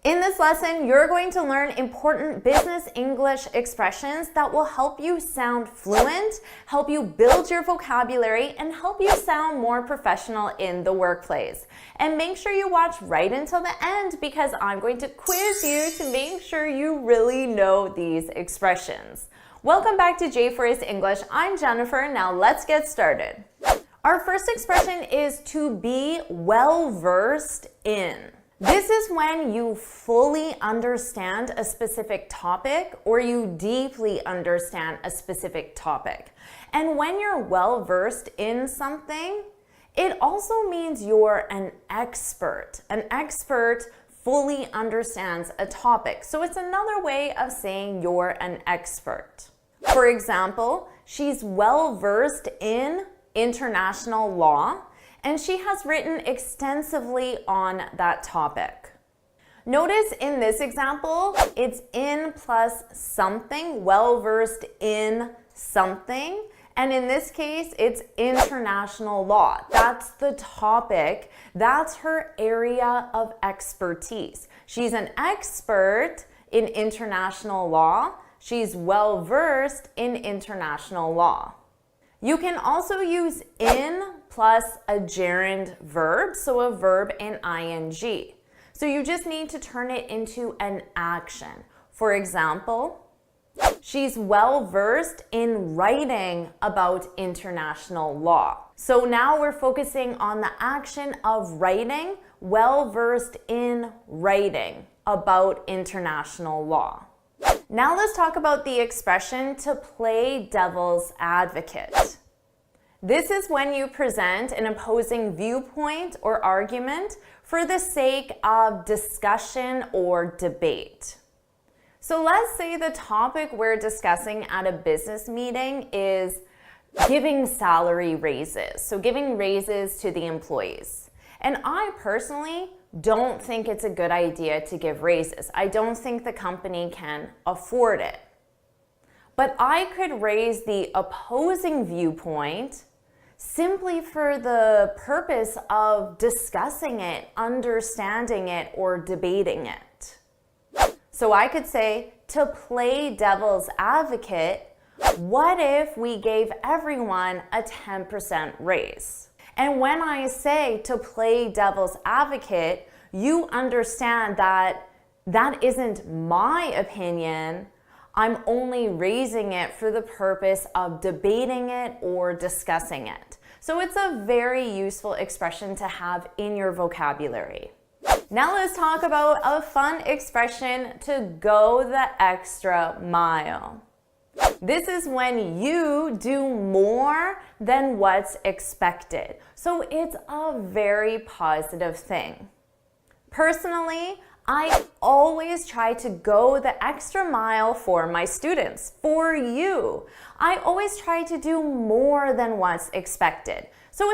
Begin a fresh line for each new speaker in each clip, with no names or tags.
In this lesson, you're going to learn important business English expressions that will help you sound fluent, help you build your vocabulary, and help you sound more professional in the workplace. And make sure you watch right until the end because I'm going to quiz you to make sure you really know these expressions. Welcome back to JForrest English. I'm Jennifer. Now let's get started. Our first expression is to be well-versed in. This is when you fully understand a specific topic or you deeply understand a specific topic. And when you're well-versed in something, it also means you're an expert. An expert fully understands a topic. So it's another way of saying you're an expert. For example, she's well-versed in international law, and she has written extensively on that topic. Notice in this example, it's in plus something, well-versed in something. And in this case, it's international law. That's the topic. That's her area of expertise. She's an expert in international law. She's well-versed in international law. You can also use in plus a gerund verb, so a verb in ing. So you just need to turn it into an action. For example, she's well-versed in writing about international law. So now we're focusing on the action of writing, well-versed in writing about international law. Now let's talk about the expression to play devil's advocate. This is when you present an opposing viewpoint or argument for the sake of discussion or debate. So let's say the topic we're discussing at a business meeting is giving salary raises, so giving raises to the employees. And I personally don't think it's a good idea to give raises. I don't think the company can afford it. But I could raise the opposing viewpoint simply for the purpose of discussing it, understanding it, or debating it. So I could say, to play devil's advocate, what if we gave everyone a 10% raise? And when I say to play devil's advocate, you understand that that isn't my opinion. I'm only raising it for the purpose of debating it or discussing it. So it's a very useful expression to have in your vocabulary. Now let's talk about a fun expression to go the extra mile. This is when you do more than what's expected. So it's a very positive thing. Personally, I always try to go the extra mile for my students, for you. I always try to do more than what's expected. So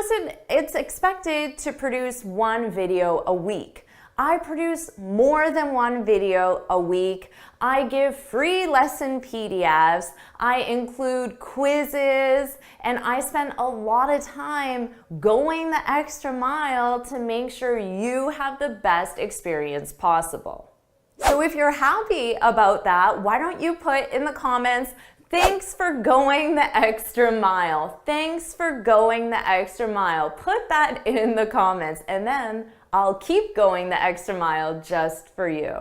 it's expected to produce one video a week. I produce more than one video a week. I give free lesson PDFs. I include quizzes, and I spend a lot of time going the extra mile to make sure you have the best experience possible. So if you're happy about that, why don't you put in the comments, thanks for going the extra mile. Thanks for going the extra mile. Put that in the comments, and then I'll keep going the extra mile just for you.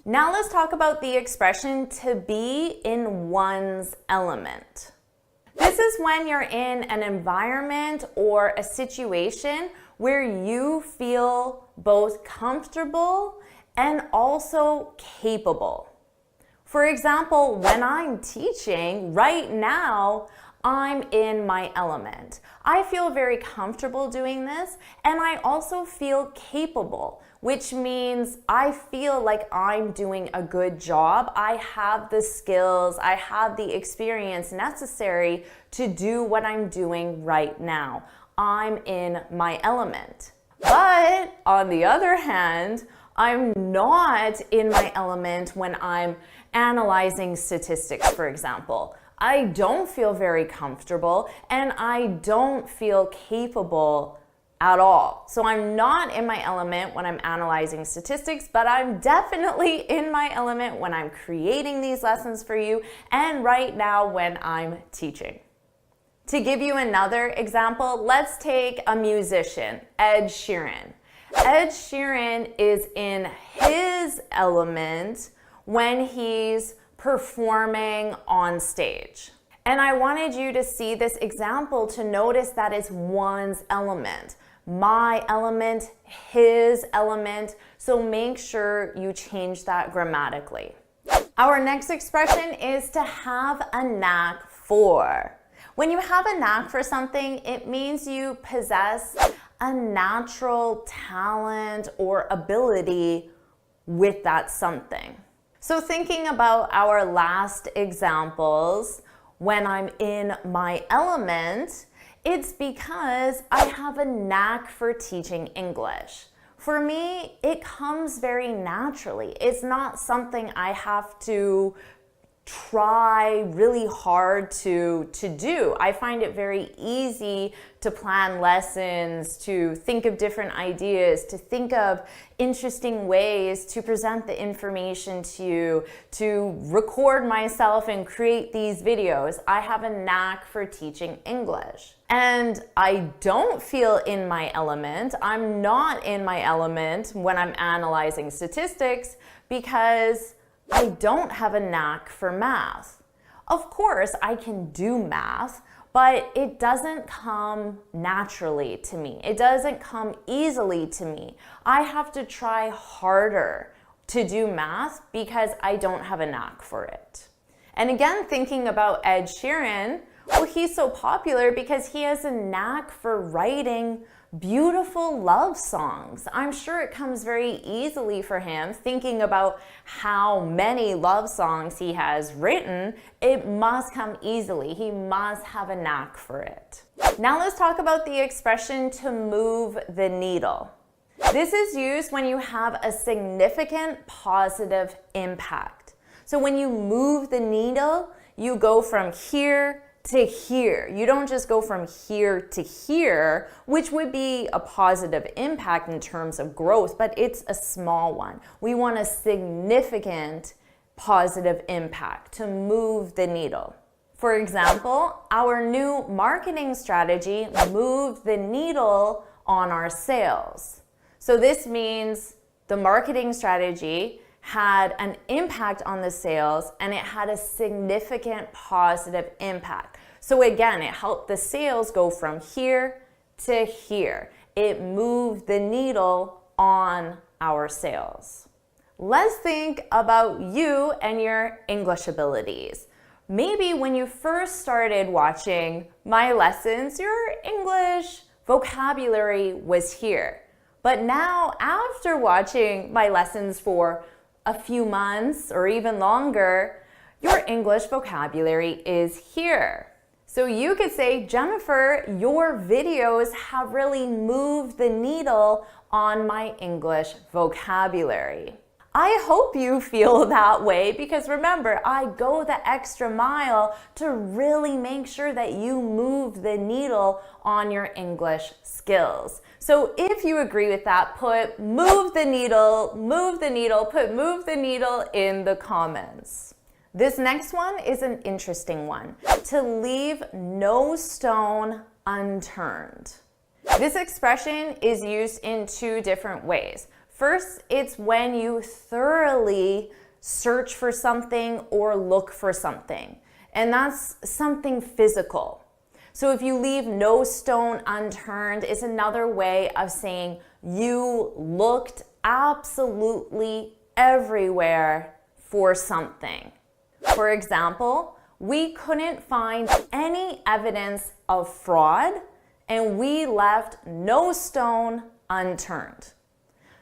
Now let's talk about the expression to be in one's element. This is when you're in an environment or a situation where you feel both comfortable and also capable. For example, when I'm teaching right now, I'm in my element. I feel very comfortable doing this, and I also feel capable, which means I feel like I'm doing a good job. I have the skills, I have the experience necessary to do what I'm doing right now. I'm in my element. But on the other hand, I'm not in my element when I'm analyzing statistics, for example. I don't feel very comfortable and I don't feel capable at all. So I'm not in my element when I'm analyzing statistics, but I'm definitely in my element when I'm creating these lessons for you and right now when I'm teaching. To give you another example, let's take a musician, Ed Sheeran. Ed Sheeran is in his element when he's performing on stage. And I wanted you to see this example to notice that it's one's element. My element, his element. So make sure you change that grammatically. Our next expression is to have a knack for. When you have a knack for something, it means you possess a natural talent or ability with that something. So thinking about our last examples, when I'm in my element, it's because I have a knack for teaching English. For me, it comes very naturally. It's not something I have to try really hard to do. I find it very easy to plan lessons, to think of different ideas, to think of interesting ways to present the information to you, to record myself and create these videos. I have a knack for teaching English. And I don't feel in my element. I'm not in my element when I'm analyzing statistics because I don't have a knack for math. Of course, I can do math, but it doesn't come naturally to me. It doesn't come easily to me. I have to try harder to do math because I don't have a knack for it. And again, thinking about Ed Sheeran, well, he's so popular because he has a knack for writing beautiful love songs. I'm sure it comes very easily for him. Thinking about how many love songs he has written, it must come easily. He must have a knack for it. Now let's talk about the expression to move the needle. This is used when you have a significant positive impact. So when you move the needle, you go from here to here. You don't just go from here to here, which would be a positive impact in terms of growth, but it's a small one. We want a significant positive impact to move the needle. For example, our new marketing strategy moved the needle on our sales. So this means the marketing strategy had an impact on the sales and it had a significant positive impact. So again, it helped the sales go from here to here. It moved the needle on our sales. Let's think about you and your English abilities. Maybe when you first started watching my lessons, your English vocabulary was here. But now, after watching my lessons for a few months or even longer, your English vocabulary is here. So you could say, Jennifer, your videos have really moved the needle on my English vocabulary. I hope you feel that way because remember, I go the extra mile to really make sure that you move the needle on your English skills. So if you agree with that, put move the needle, put move the needle in the comments. This next one is an interesting one. To leave no stone unturned. This expression is used in two different ways. First, it's when you thoroughly search for something or look for something, and that's something physical. So if you leave no stone unturned, is another way of saying you looked absolutely everywhere for something. For example, we couldn't find any evidence of fraud, and we left no stone unturned.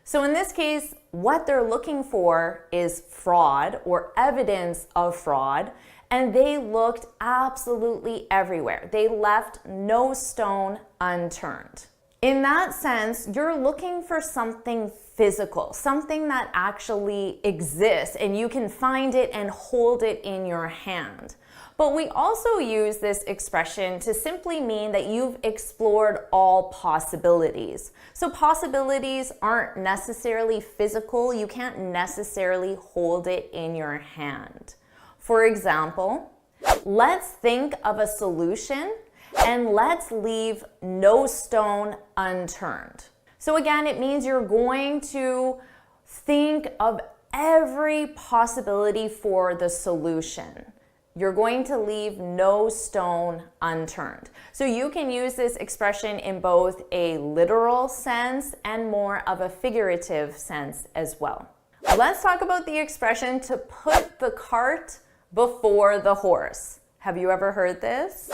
So in this case, what they're looking for is fraud or evidence of fraud, and they looked absolutely everywhere. They left no stone unturned. In that sense, you're looking for something physical, something that actually exists and you can find it and hold it in your hand. But we also use this expression to simply mean that you've explored all possibilities. So possibilities aren't necessarily physical. You can't necessarily hold it in your hand. For example, let's think of a solution and let's leave no stone unturned. So again, it means you're going to think of every possibility for the solution. You're going to leave no stone unturned. So you can use this expression in both a literal sense and more of a figurative sense as well. Let's talk about the expression to put the cart before the horse. Have you ever heard this?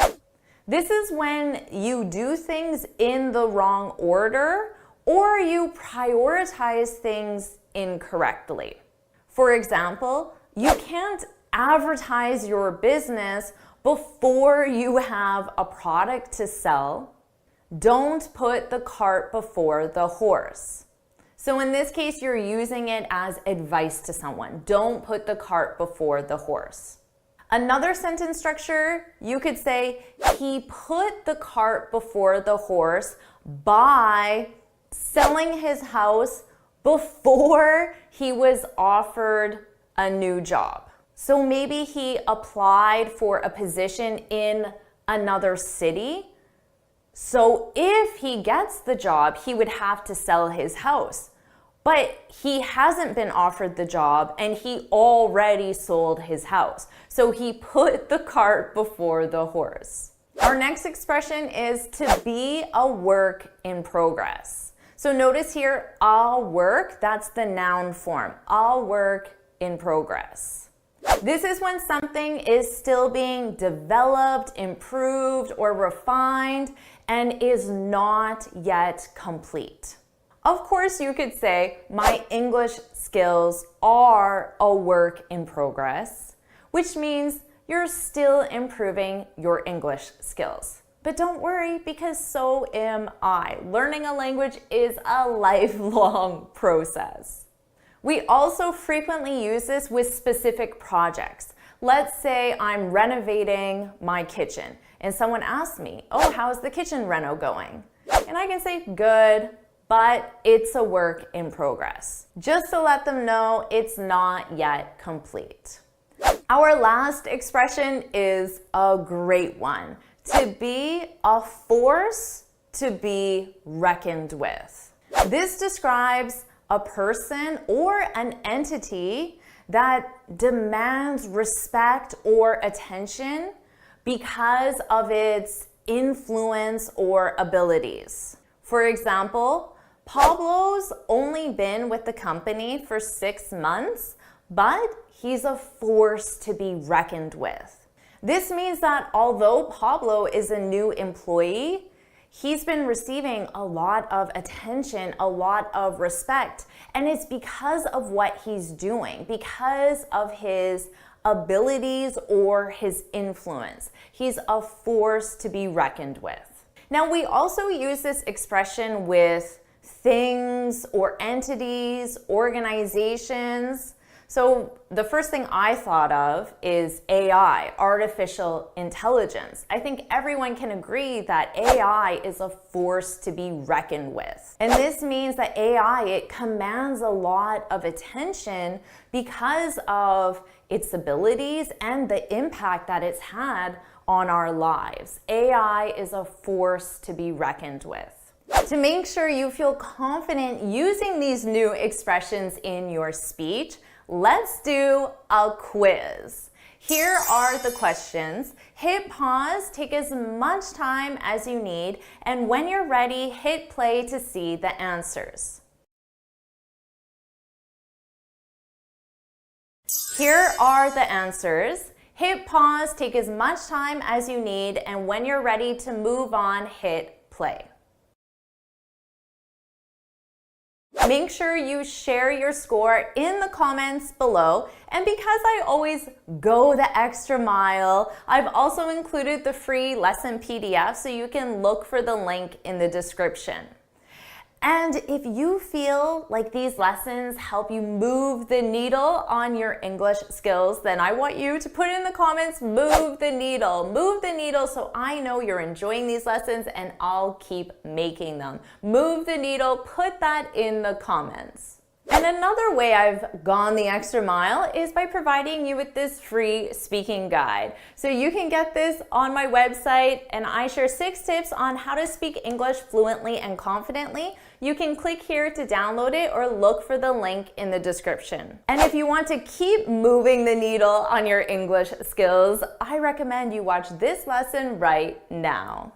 This is when you do things in the wrong order or you prioritize things incorrectly. For example, you can't advertise your business before you have a product to sell. Don't put the cart before the horse. So in this case, you're using it as advice to someone. Don't put the cart before the horse. Another sentence structure, you could say, he put the cart before the horse by selling his house before he was offered a new job. So maybe he applied for a position in another city. So if he gets the job, he would have to sell his house. But he hasn't been offered the job and he already sold his house. So he put the cart before the horse. Our next expression is to be a work in progress. So notice here, I'll work, that's the noun form. I'll work in progress. This is when something is still being developed, improved, or refined and is not yet complete. Of course, you could say, my English skills are a work in progress, which means you're still improving your English skills. But don't worry, because so am I. Learning a language is a lifelong process. We also frequently use this with specific projects. Let's say I'm renovating my kitchen and someone asks me, oh, how's the kitchen reno going? And I can say, good, but it's a work in progress. Just to let them know it's not yet complete. Our last expression is a great one. To be a force to be reckoned with. This describes a person or an entity that demands respect or attention because of its influence or abilities. For example, Pablo's only been with the company for 6 months, but he's a force to be reckoned with. This means that although Pablo is a new employee, he's been receiving a lot of attention, a lot of respect, and it's because of what he's doing, because of his abilities or his influence. He's a force to be reckoned with. Now, we also use this expression with things or entities, organizations. So the first thing I thought of is AI, artificial intelligence. I think everyone can agree that AI is a force to be reckoned with. And this means that AI, it commands a lot of attention because of its abilities and the impact that it's had on our lives. AI is a force to be reckoned with. To make sure you feel confident using these new expressions in your speech, let's do a quiz. Here are the questions. Hit pause, take as much time as you need, and when you're ready, hit play to see the answers. Here are the answers. Hit pause, take as much time as you need, and when you're ready to move on, hit play. Make sure you share your score in the comments below. And because I always go the extra mile, I've also included the free lesson PDF so you can look for the link in the description. And if you feel like these lessons help you move the needle on your English skills, then I want you to put in the comments, move the needle so I know you're enjoying these lessons and I'll keep making them. Move the needle, put that in the comments. And another way I've gone the extra mile is by providing you with this free speaking guide. So you can get this on my website, and I share 6 tips on how to speak English fluently and confidently. You can click here to download it or look for the link in the description. And if you want to keep moving the needle on your English skills, I recommend you watch this lesson right now.